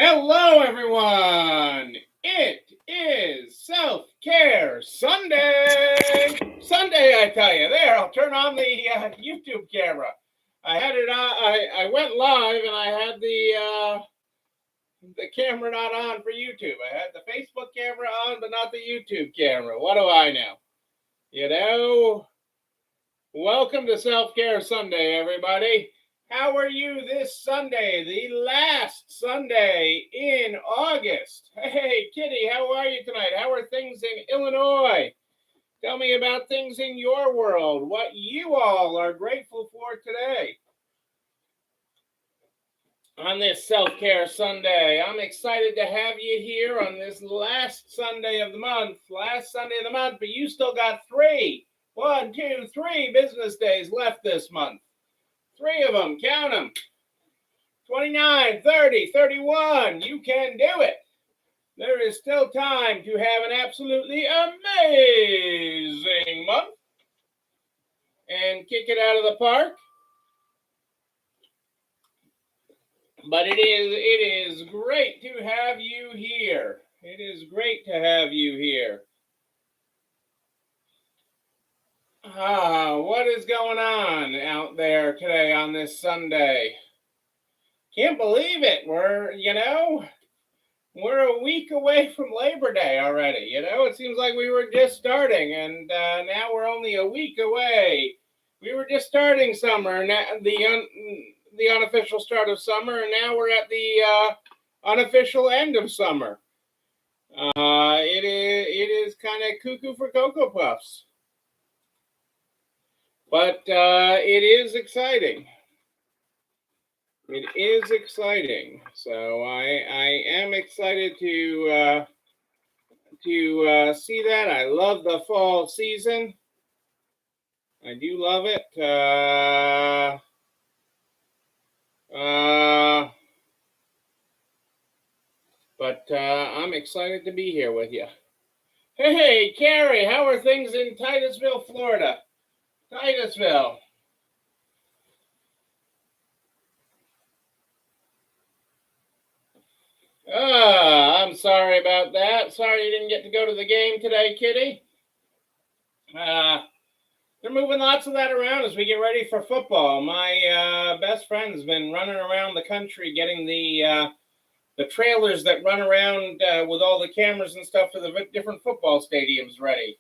Hello, everyone. It is Self-Care Sunday. Sunday, I tell you. There, I'll turn on the YouTube camera. I had it on. I went live, and I had the camera not on for YouTube. I had the Facebook camera on, but not the YouTube camera. What do I know? You know. Welcome to Self-Care Sunday, everybody. How are you this Sunday, the last Sunday in August? Hey, Kitty, how are you tonight? How are things in Illinois? Tell me about things in your world, what you all are grateful for today. On this Self-Care Sunday, I'm excited to have you here on this last Sunday of the month. But you still got 3 business days left this month. 3 of them, count them. 29, 30, 31. You can do it. There is still time to have an absolutely amazing month and kick it out of the park. But it is great to have you here. It is great to have you here. What is going on out there today on this Sunday? Can't believe it. We're a week away from Labor Day already. It seems like we were just starting, and now we're only a week away. We were just starting summer, the unofficial start of summer, and now we're at the unofficial end of summer. It is kind of cuckoo for Cocoa Puffs. But it is exciting. It is exciting. So I am excited to see that. I love the fall season. I do love it. But I'm excited to be here with you. Hey, Carrie, how are things in Titusville, Florida? Titusville. I'm sorry about that. Sorry you didn't get to go to the game today, Kitty. They're moving lots of that around as we get ready for football. My best friend's been running around the country getting the trailers that run around with all the cameras and stuff for the different football stadiums ready.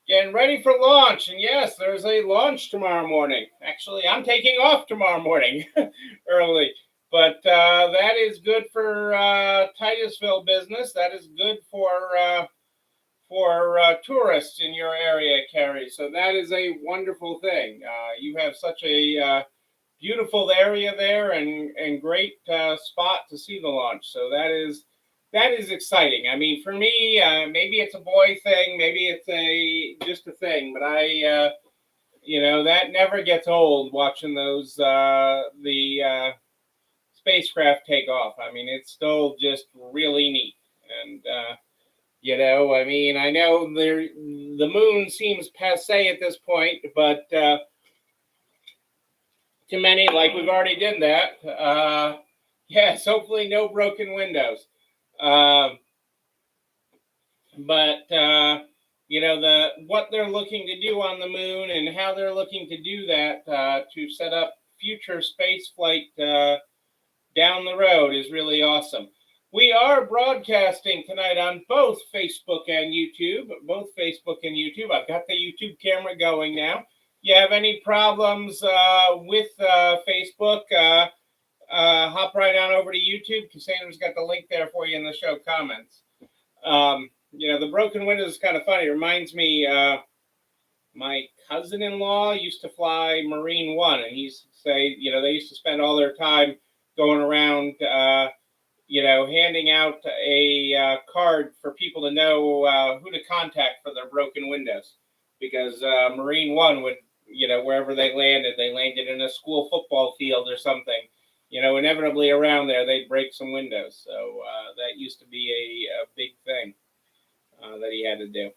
Getting ready for launch, and yes, there's a launch tomorrow morning. Actually, I'm taking off tomorrow morning early, but that is good for Titusville business. That is good for tourists in your area, Carrie. So that is a wonderful thing. You have such a beautiful area there and great spot to see the launch. So that is exciting. I mean, for me, maybe it's a boy thing, maybe it's just a thing, but that never gets old watching those the spacecraft take off. I mean, it's still just really neat. And I know the moon seems passé at this point, but to many, like we've already did that. Yes, hopefully no broken windows. What they're looking to do on the moon and how they're looking to do that to set up future space flight down the road is really awesome. We are broadcasting tonight on both Facebook and YouTube. I've got the YouTube camera going now. You have any problems with Facebook? Hop right on over to YouTube. Cassandra's got the link there for you in the show comments. The broken windows is kind of funny. It reminds me, my cousin-in-law used to fly Marine One, and he used to say, they used to spend all their time going around, handing out a card for people to know who to contact for their broken windows, because Marine One would, wherever they landed in a school football field or something. Inevitably around there, they'd break some windows. So that used to be a big thing that he had to do.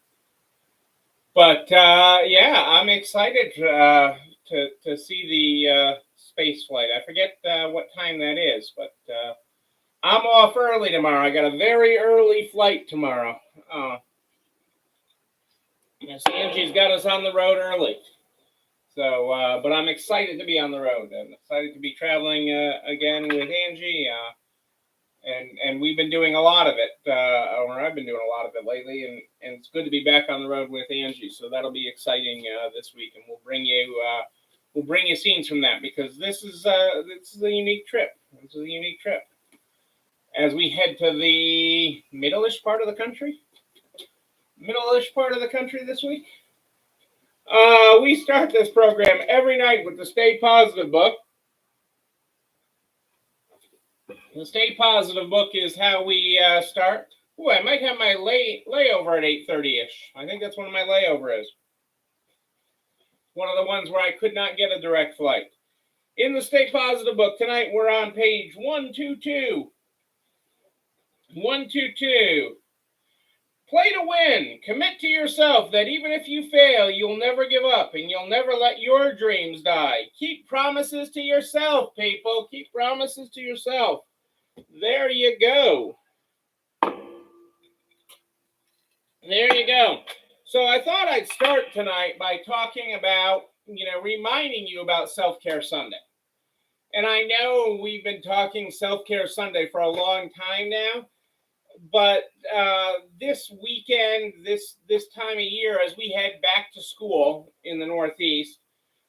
But I'm excited to see the space flight. I forget what time that is, but I'm off early tomorrow. I got a very early flight tomorrow. Miss Angie's got us on the road early. So, but I'm excited to be on the road. I'm excited to be traveling again with Angie. And we've been doing a lot of it, or I've been doing a lot of it lately, and it's good to be back on the road with Angie. So that'll be exciting this week, and we'll bring you scenes from that, because this is a unique trip. This is a unique trip as we head to the middle-ish part of the country. Middle-ish part of the country this week. We start this program every night with the Stay Positive book. The Stay Positive book is how we start. Ooh, I might have my layover at 8:30-ish. I think that's one of my layovers. One of the ones where I could not get a direct flight. In the Stay Positive book tonight, we're on page 122. 122. Play to win. Commit to yourself that even if you fail, you'll never give up and you'll never let your dreams die. Keep promises to yourself, people. Keep promises to yourself. There you go. There you go. So I thought I'd start tonight by talking about, reminding you about Self-Care Sunday. And I know we've been talking Self-Care Sunday for a long time now, but this weekend, this time of year, as we head back to school in the Northeast,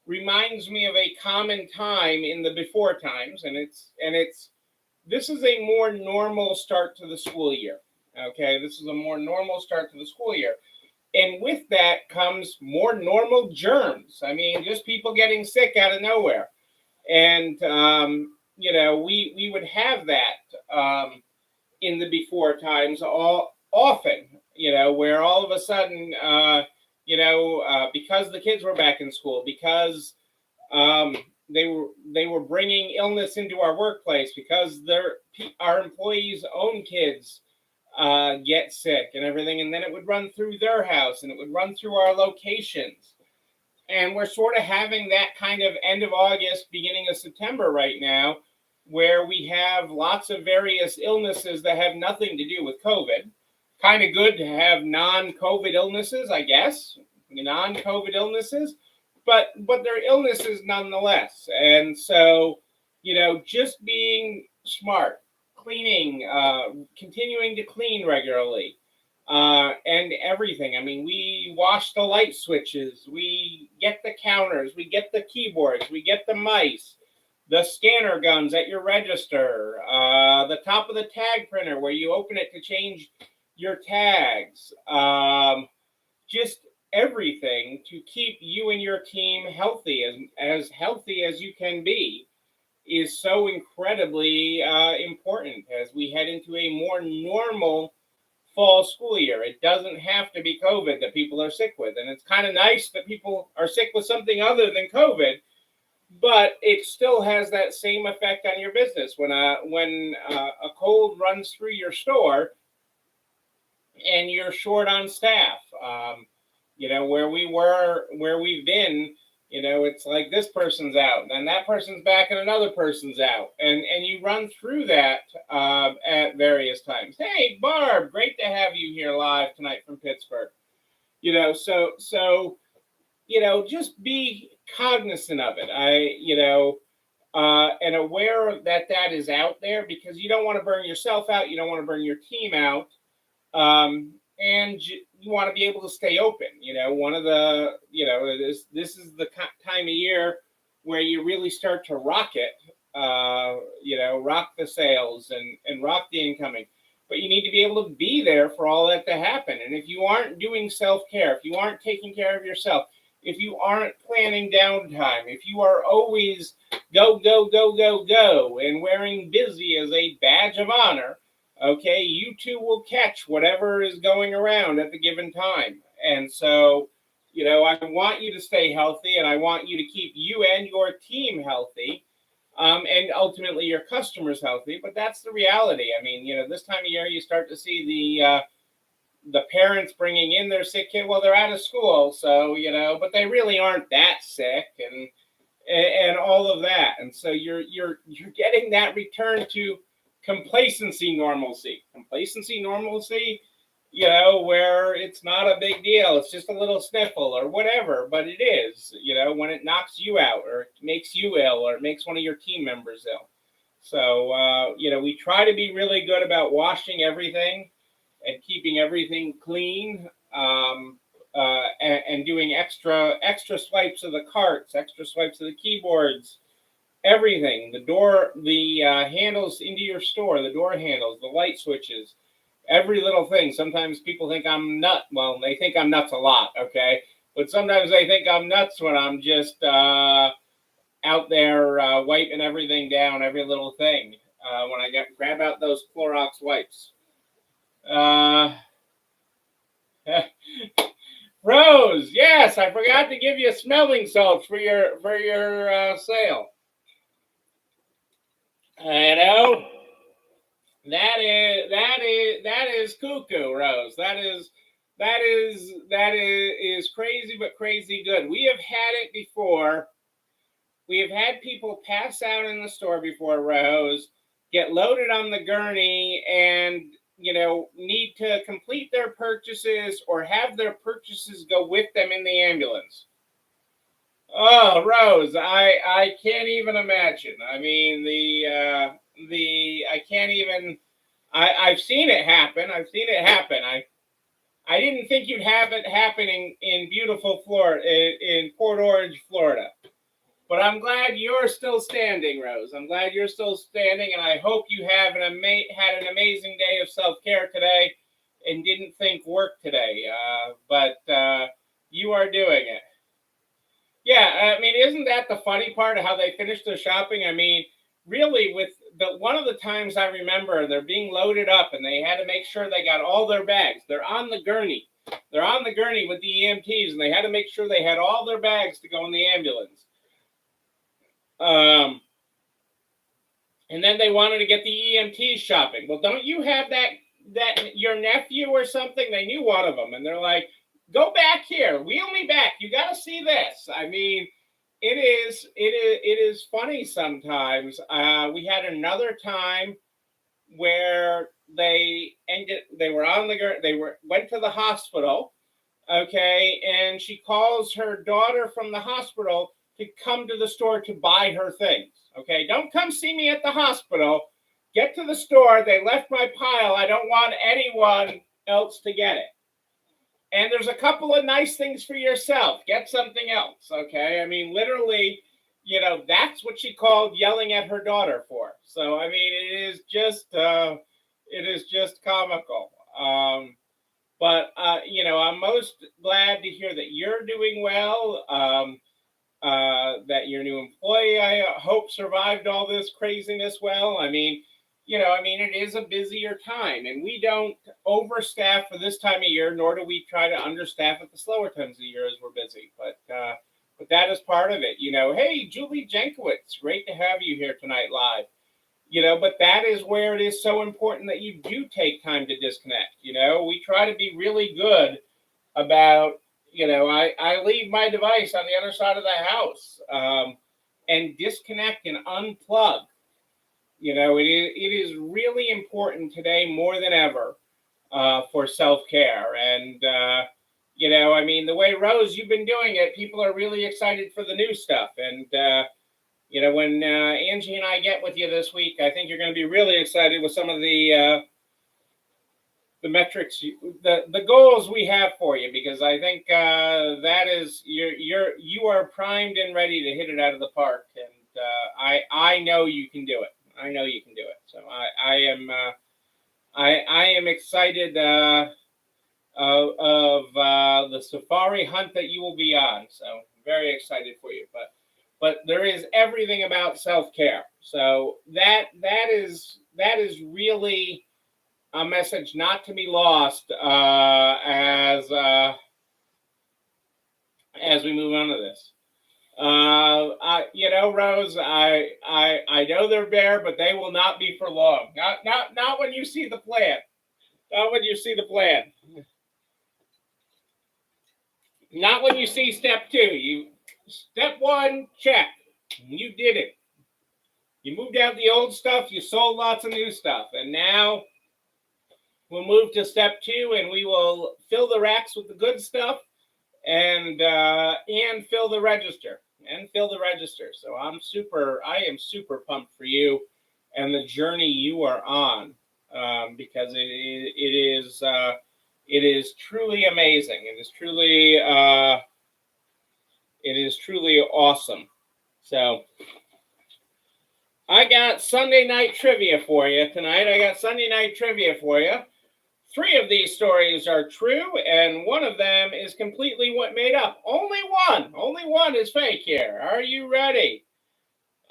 reminds me of a common time in the before times, and this is a more normal start to the school year. Okay, this is a more normal start to the school year. And with that comes more normal germs. I mean, just people getting sick out of nowhere. And, we would have that in the before times often, where all of a sudden, because the kids were back in school, because they were bringing illness into our workplace, because our employees' own kids get sick and everything, and then it would run through their house and it would run through our locations. And we're sort of having that kind of end of August, beginning of September right now, where we have lots of various illnesses that have nothing to do with COVID. Kind of good to have non-COVID illnesses, I guess, non-COVID illnesses, but they're illnesses nonetheless. And so, just being smart, cleaning, continuing to clean regularly, and everything. I mean, we wash the light switches, we get the counters, we get the keyboards, we get the mice, the scanner guns at your register, the top of the tag printer where you open it to change your tags, just everything to keep you and your team healthy, as healthy as you can be, is so incredibly important as we head into a more normal fall school year. It doesn't have to be COVID that people are sick with, and it's kind of nice that people are sick with something other than COVID, but it still has that same effect on your business. When a cold runs through your store and you're short on staff, where we've been, it's like this person's out, and then that person's back, and another person's out, and you run through that at various times. Hey, Barb, great to have you here live tonight from Pittsburgh. So just be cognizant of it. And aware that is out there, because you don't want to burn yourself out, you don't want to burn your team out, and you want to be able to stay open. One of the, this is the time of year where you really start to rock it, rock the sales and rock the incoming. But you need to be able to be there for all that to happen. And if you aren't doing self-care, if you aren't taking care of yourself, if you aren't planning downtime, if you are always go, go, go, go, go, and wearing busy as a badge of honor, okay, you too will catch whatever is going around at the given time. And so, I want you to stay healthy, and I want you to keep you and your team healthy, and ultimately your customers healthy. But that's the reality. I mean, this time of year you start to see the parents bringing in their sick kid. Well, they're out of school, so but they really aren't that sick, and all of that. And so you're getting that return to complacency normalcy. Complacency normalcy, you know, where it's not a big deal. It's just a little sniffle or whatever, but it is, you know, when it knocks you out or it makes you ill or it makes one of your team members ill. So, you know, we try to be really good about washing everything and keeping everything clean, and doing extra swipes of the carts, extra swipes of the keyboards, everything. The door, the handles into your store, the door handles, the light switches, every little thing. Sometimes people think I'm nuts. Well, they think I'm nuts a lot, okay? But sometimes they think I'm nuts when I'm just out there wiping everything down, every little thing. When I grab out those Clorox wipes. Rose, yes, I forgot to give you smelling salts for your sale. I know that is cuckoo, Rose. That is crazy, but crazy good. We have had it before. We have had people pass out in the store before, Rose, get loaded on the gurney, and you know, need to complete their purchases or have their purchases go with them in the ambulance. Oh, Rose, I can't even imagine. I mean, I can't even. I've seen it happen. I've seen it happen. I didn't think you'd have it happening in beautiful Florida, in Port Orange, Florida. But I'm glad you're still standing, Rose. I'm glad you're still standing, and I hope you have had an amazing day of self-care today and didn't think work today. But you are doing it. Yeah, I mean, isn't that the funny part of how they finished their shopping? I mean, really, with one of the times I remember, they're being loaded up, and they had to make sure they got all their bags. They're on the gurney. They're on the gurney with the EMTs, and they had to make sure they had all their bags to go in the ambulance. And then they wanted to get the EMTs shopping. Well, don't you have that your nephew or something? They knew one of them, and they're like, "Go back here, wheel me back. You got to see this." I mean, it is funny sometimes. We had another time where they went to the hospital, okay, and she calls her daughter from the hospital to come to the store to buy her things. Okay, don't come see me at the hospital. Get to the store. They left my pile. I don't want anyone else to get it. And there's a couple of nice things for yourself. Get something else. Okay, I mean, literally, you know, that's what she called yelling at her daughter for. So I mean, it is just comical. But you know, I'm most glad to hear that you're doing well. That your new employee, I hope, survived all this craziness well. I mean, you know, I mean, it is a busier time, and we don't overstaff for this time of year, nor do we try to understaff at the slower times of the year as we're busy. But that is part of it. You know, hey, Julie Jenkowitz, great to have you here tonight live. You know, but that is where it is so important that you do take time to disconnect. You know, we try to be really good about, you know, I leave my device on the other side of the house, and disconnect and unplug. You know, it is really important today more than ever for self-care. And, you know, I mean, the way, Rose, you've been doing it, people are really excited for the new stuff. And, you know, when Angie and I get with you this week, I think you're going to be really excited with some of the metrics, the goals we have for you, because I think that is you are primed and ready to hit it out of the park, and I know you can do it. I know you can do it. So I am excited of the safari hunt that you will be on. So I'm very excited for you. But there is everything about self-care. So that is really a message not to be lost as we move on to this. You know, Rose, I know they're there, but they will not be for long. Not when you see the plan. Not when you see the plan. Not when you see step 2. Step 1, check. You did it. You moved out the old stuff, you sold lots of new stuff, and now we'll move to step 2, and we will fill the racks with the good stuff and fill the register. So I am super pumped for you and the journey you are on, because it is truly amazing. It is truly awesome. So I got Sunday night trivia for you tonight. 3 of these stories are true, and one of them is completely made up. Only one is fake here. Are you ready?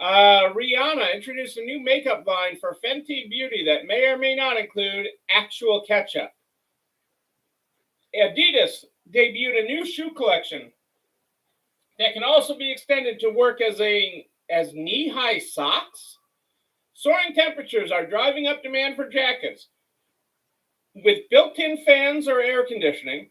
Rihanna introduced a new makeup line for Fenty Beauty that may or may not include actual ketchup. Adidas debuted a new shoe collection that can also be extended to work as knee-high socks. Soaring temperatures are driving up demand for jackets with built-in fans or air conditioning.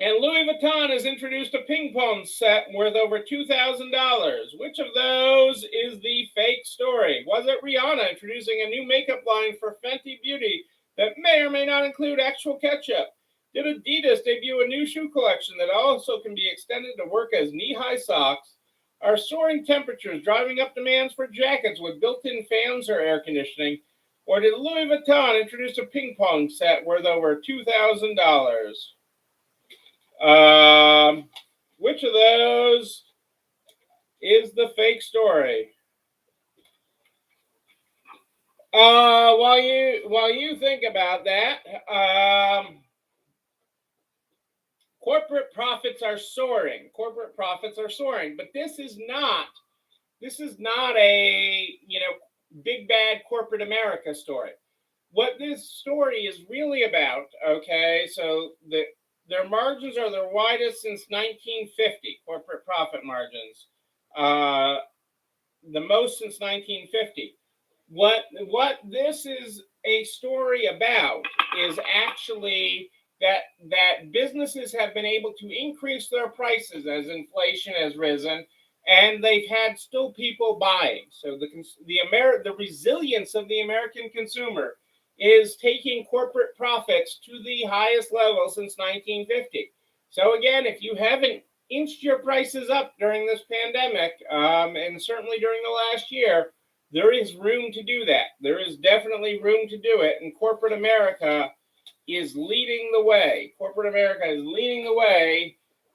And Louis Vuitton has introduced a ping pong set worth over $2,000. Which of those is the fake story? Was it Rihanna introducing a new makeup line for Fenty Beauty that may or may not include actual ketchup? Did Adidas debut a new shoe collection that also can be extended to work as knee-high socks? Are soaring temperatures driving up demands for jackets with built-in fans or air conditioning? Or did Louis Vuitton introduce a ping pong set worth over $2,000? Which of those is the fake story? While you think about that, corporate profits are soaring. But this is not a big bad corporate America story. What this story is really about, okay? So their margins are their widest since 1950, corporate profit margins. The most since 1950. What this is a story about is actually that businesses have been able to increase their prices as inflation has risen, and they've had still people buying. So the resilience of the American consumer is taking corporate profits to the highest level since 1950. So again, if you haven't inched your prices up during this pandemic, and certainly during the last year, there is room to do that. There is definitely room to do it, and corporate America is leading the way.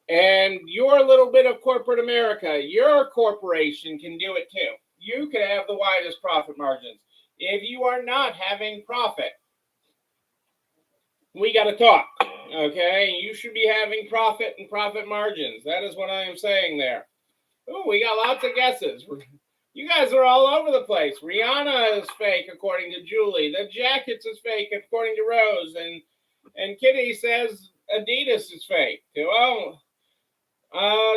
And your little bit of corporate America, your corporation can do it too. You can have the widest profit margins. If you are not having profit, we got to talk, okay? You should be having profit and profit margins. That is what I am saying there. Oh, we got lots of guesses. You guys are all over the place. Rihanna is fake, according to Julie. The jackets is fake, according to Rose. And Kitty says Adidas is fake. Well,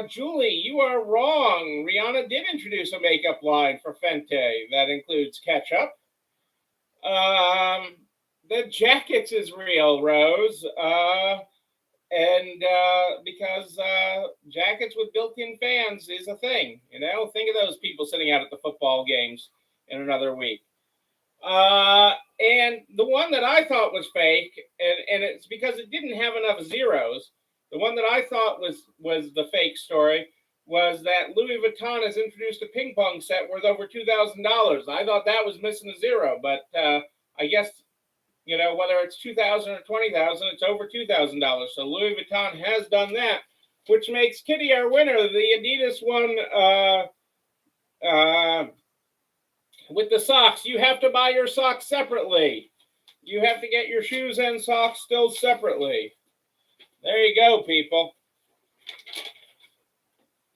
Julie, you are wrong. Rihanna did introduce a makeup line for Fenty that includes ketchup. The jackets is real, Rose. Because jackets with built-in fans is a thing. Think of those people sitting out at the football games in another week. And the one that I thought was fake, and it's because it didn't have enough zeros. The one that I thought was the fake story was that Louis Vuitton has introduced a ping pong set worth over $2,000. I thought that was missing a zero, but I guess whether it's $2,000 or $20,000, it's over $2,000. So Louis Vuitton has done that, which makes Kitty our winner. The Adidas one with the socks, you have to buy your socks separately. You have to get your shoes and socks still separately. There you go, people.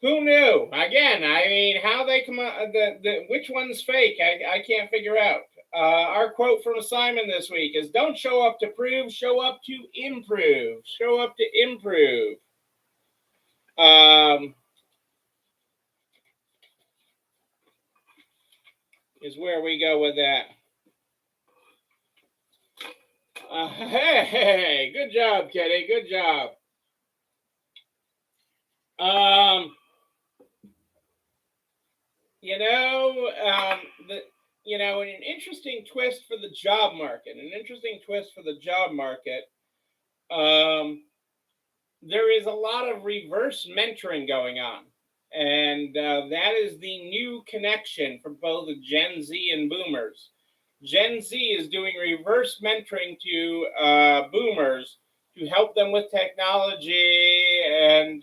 Who knew? Again, I mean, how they come out, which one's fake, I can't figure out. Our quote from Simon this week is, don't show up to prove, show up to improve. Show up to improve. Is where we go with that. Hey, good job, Kitty. Good job. You know, the an interesting twist for the job market. An interesting twist for the job market. Um, there is a lot of reverse mentoring going on, and that is the new connection for both Gen Z and Boomers. Gen Z is doing reverse mentoring to Boomers to help them with technology and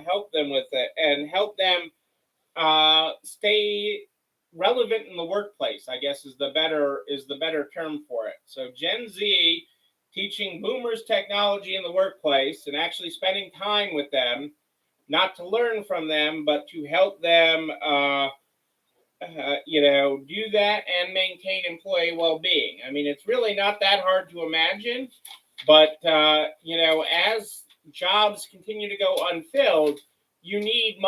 help them with it and help them stay relevant in the workplace, I guess is the better term for it. So Gen Z teaching boomers technology in the workplace and actually spending time with them, not to learn from them, but to help them do that and maintain employee well-being. I mean, it's really not that hard to imagine, but as jobs continue to go unfilled, you need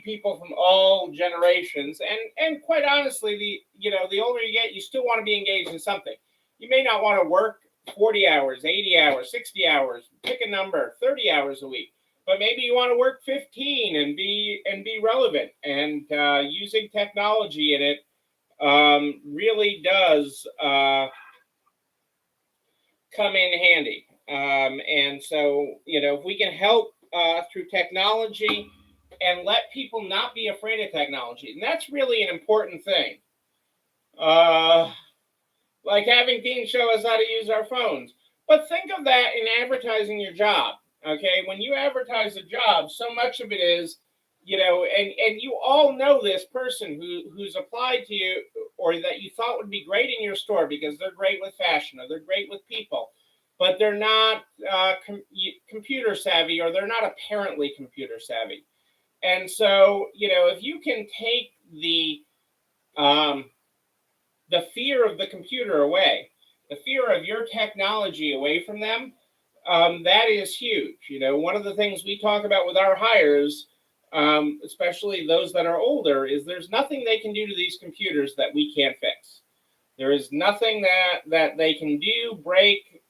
people from all generations, and quite honestly, the older you get, you still want to be engaged in something. You may not want to work 40 hours, 80 hours, 60 hours, pick a number, 30 hours a week, but maybe you want to work 15 and be relevant, and using technology in it really does come in handy. And so, if we can help through technology and let people not be afraid of technology, and that's really an important thing. Uh, like having Dean show us how to use our phones. But think of that in advertising your job. Okay, when you advertise a job, so much of it is, and you all know this person who's applied to you or that you thought would be great in your store because they're great with fashion or they're great with people, but they're not computer savvy, or they're not apparently computer savvy. And so, if you can take um, the fear of the computer away, the fear of your technology away from them, that is huge. One of the things we talk about with our hires, especially those that are older, is there's nothing they can do to these computers that we can't fix. There is nothing that they can do, break,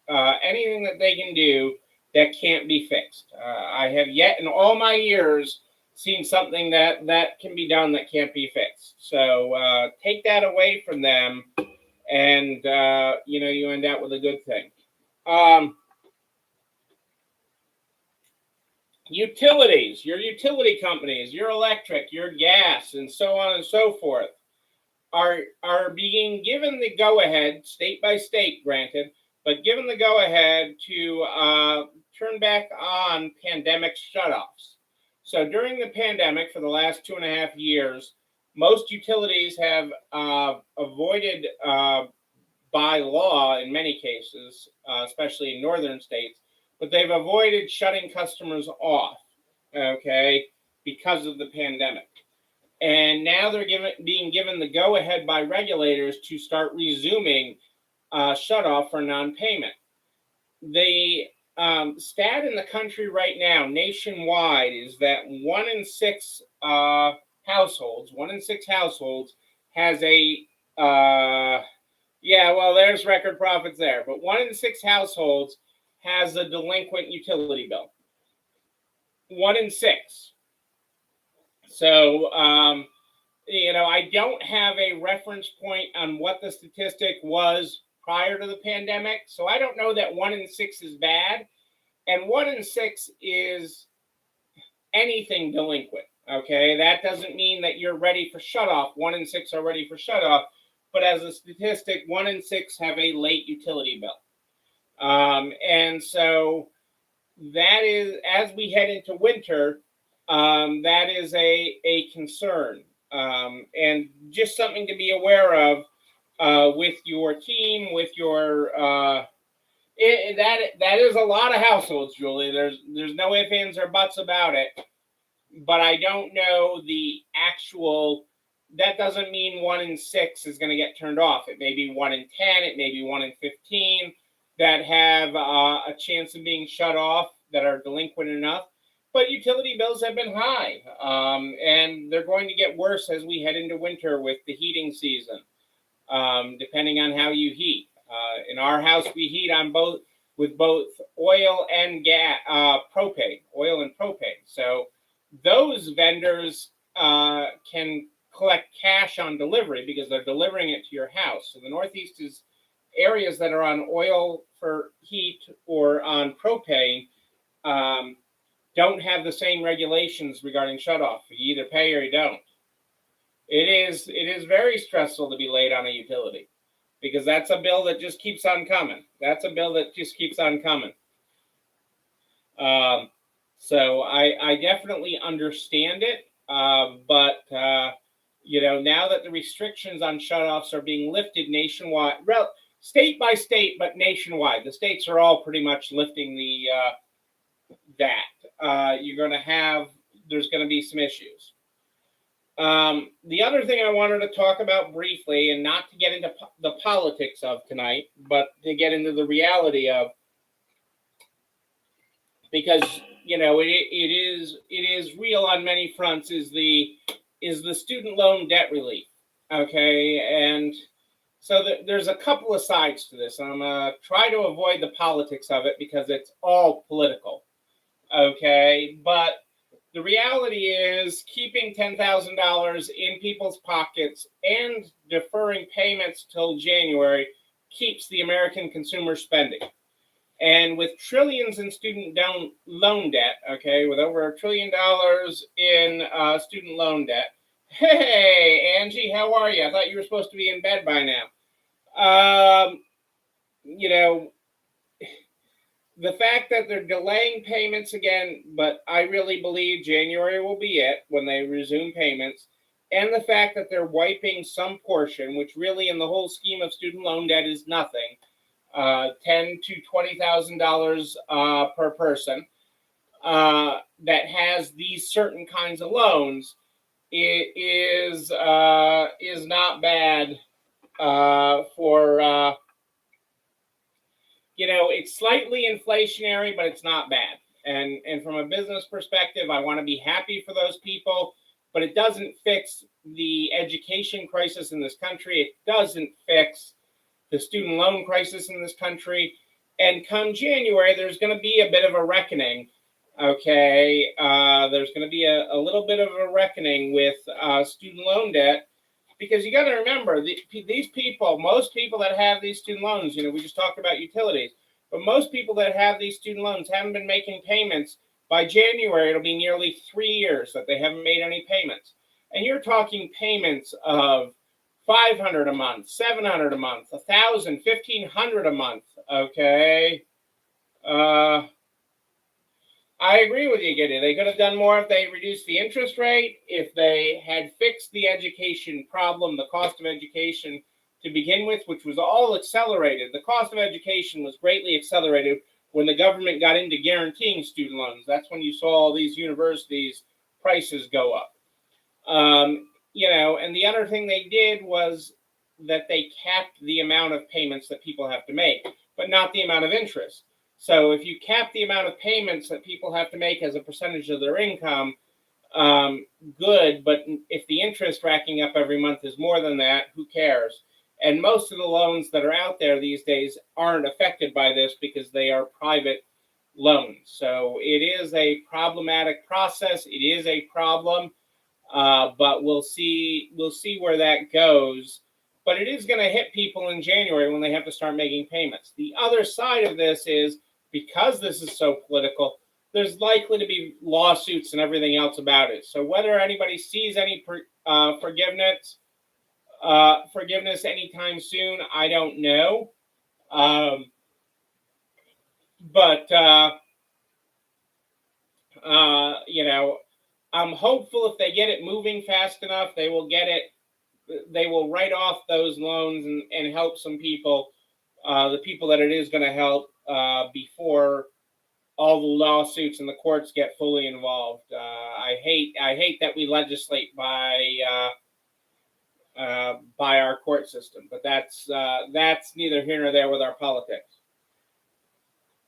anything that they can do that can't be fixed. I have yet in all my years seen something that can be done that can't be fixed. So take that away from them, and you end up with a good thing. Utilities, your utility companies, your electric, your gas, and so on and so forth, are being given the go-ahead, state by state, granted, but given the go-ahead to turn back on pandemic shutoffs. So during the pandemic, for the last 2.5 years, most utilities have avoided, by law in many cases, especially in northern states, but they've avoided shutting customers off, okay, because of the pandemic. And now they're being given the go-ahead by regulators to start resuming shutoff for non-payment. The stat in the country right now, nationwide, is that 1 in 6 households, has a yeah, well, there's record profits there, but 1 in 6 households has a delinquent utility bill. 1 in 6. So, I don't have a reference point on what the statistic was prior to the pandemic. So I don't know that 1 in 6 is bad. And 1 in 6 is anything delinquent. Okay. That doesn't mean that you're ready for shutoff. 1 in 6 are ready for shutoff. But as a statistic, 1 in 6 have a late utility bill. And so that is, as we head into winter, that is a concern, and just something to be aware of with your team, with your that is a lot of households, Julie. There's no ifs, ands, or buts about it. But I don't know the actual. That doesn't mean 1 in 6 is going to get turned off. It may be 1 in 10. It may be 1 in 15 that have a chance of being shut off, that are delinquent enough. But utility bills have been high, and they're going to get worse as we head into winter with the heating season, depending on how you heat. In our house, we heat with both oil and gas, propane, oil and propane. So those vendors can collect cash on delivery because they're delivering it to your house. So the Northeast is areas that are on oil for heat or on propane don't have the same regulations regarding shutoff. You either pay or you don't. It is very stressful to be late on a utility because that's a bill that just keeps on coming. That's a bill that just keeps on coming. So I definitely understand it, but now that the restrictions on shutoffs are being lifted nationwide, state by state, but nationwide, the states are all pretty much lifting there's going to be some issues. The other thing I wanted to talk about briefly, and not to get into the politics of tonight, but to get into the reality of, because it is real on many fronts, is the student loan debt relief. Okay, and so there's a couple of sides to this. I'm gonna try to avoid the politics of it because it's all political. Okay, but the reality is keeping $10,000 in people's pockets and deferring payments till January keeps the American consumer spending. And with trillions in student loan debt, okay, with over $1 trillion in student loan debt. Hey, Angie, how are you? I thought you were supposed to be in bed by now. The fact that they're delaying payments again, but I really believe January will be it when they resume payments, and the fact that they're wiping some portion, which really in the whole scheme of student loan debt is nothing, $10,000 to $20,000 per person, that has these certain kinds of loans, it is not bad for. It's slightly inflationary, but it's not bad. And from a business perspective, I want to be happy for those people, but it doesn't fix the education crisis in this country. It doesn't fix the student loan crisis in this country. And come January, there's going to be a bit of a reckoning. Okay, there's going to be a little bit of a reckoning with student loan debt. Because you got to remember, these people, most people that have these student loans, we just talked about utilities, but most people that have these student loans haven't been making payments. By January, it'll be nearly 3 years that they haven't made any payments. And you're talking payments of $500 a month, $700 a month, $1,000, $1,500 a month, okay? I agree with you, Giddy. They could have done more if they reduced the interest rate, if they had fixed the education problem, the cost of education to begin with, which was all accelerated. The cost of education was greatly accelerated when the government got into guaranteeing student loans. That's when you saw all these universities' prices go up. And the other thing they did was that they capped the amount of payments that people have to make, but not the amount of interest. So if you cap the amount of payments that people have to make as a percentage of their income, good. But if the interest racking up every month is more than that, who cares? And most of the loans that are out there these days aren't affected by this because they are private loans. So it is a problematic process. It is a problem, but we'll see where that goes. But it is going to hit people in January when they have to start making payments. The other side of this is, because this is so political, there's likely to be lawsuits and everything else about it. So whether anybody sees any forgiveness anytime soon, I don't know. But I'm hopeful if they get it moving fast enough, they will write off those loans and help some people, the people that it is going to help, before all the lawsuits and the courts get fully involved. I hate that we legislate by our court system, but that's neither here nor there with our politics.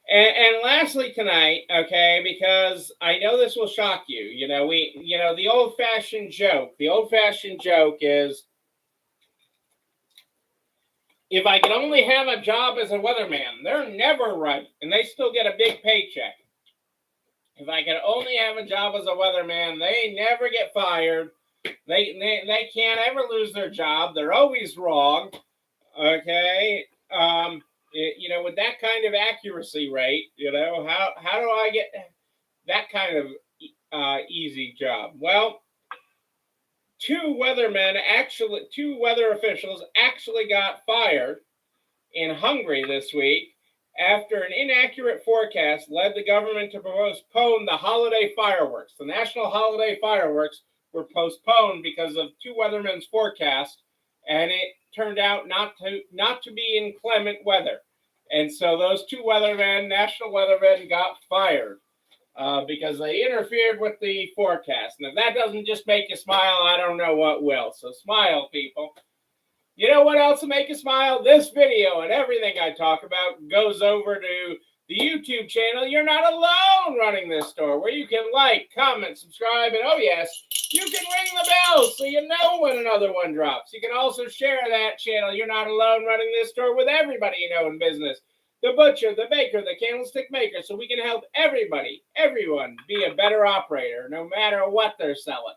And lastly tonight, okay, because I know this will shock you. The old-fashioned joke. The old-fashioned joke is, if I could only have a job as a weatherman. They're never right, and they still get a big paycheck. If I could only have a job as a weatherman, they never get fired. They can't ever lose their job. They're always wrong. Okay. With that kind of accuracy rate, how do I get that kind of easy job? Well, two weather officials actually got fired in Hungary this week after an inaccurate forecast led the government to postpone the holiday fireworks. The national holiday fireworks were postponed because of two weathermen's forecast, and it turned out not to be inclement weather. And so those two national weathermen, got fired because they interfered with the forecast. And if that doesn't just make you smile, I don't know what will. So smile, people. You know what else will make you smile? This video and everything I talk about goes over to the YouTube channel You're Not Alone Running This Store, where you can like, comment, subscribe, and oh yes, you can ring the bell so you know when another one drops. You can also share that channel You're Not Alone Running This Store with everybody you know in business. The butcher, the baker, the candlestick maker, so we can help everyone be a better operator, no matter what they're selling.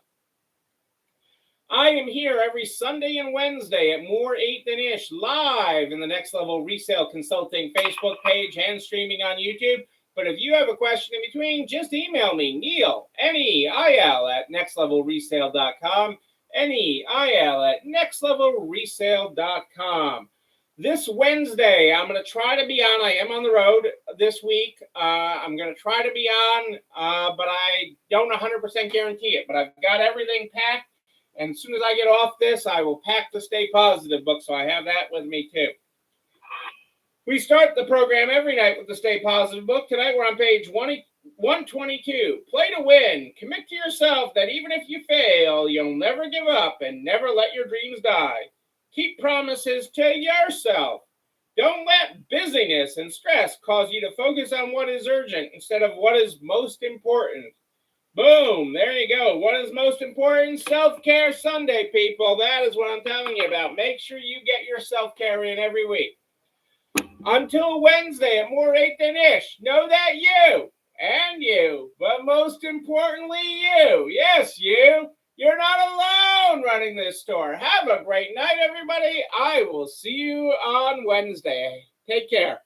I am here every Sunday and Wednesday at More 8 Than Ish, live in the Next Level Resale Consulting Facebook page and streaming on YouTube. But if you have a question in between, just email me, Neil, Neil, at nextlevelresale.com, Neil at nextlevelresale.com. This Wednesday, I'm going to try to be on. I am on the road this week. I'm going to try to be on, but I don't 100% guarantee it. But I've got everything packed. And as soon as I get off this, I will pack the Stay Positive book, so I have that with me too. We start the program every night with the Stay Positive book. Tonight we're on page 122. Play to win. Commit to yourself that even if you fail, you'll never give up and never let your dreams die. Keep promises to yourself. Don't let busyness and stress cause you to focus on what is urgent instead of what is most important. Boom, there you go. What is most important? Self-care Sunday, people. That is what I'm telling you about. Make sure you get your self-care in every week. Until Wednesday at More 8 Than Ish, know that you and you, but most importantly you, yes you, you're not alone running this store. Have a great night, everybody. I will see you on Wednesday. Take care.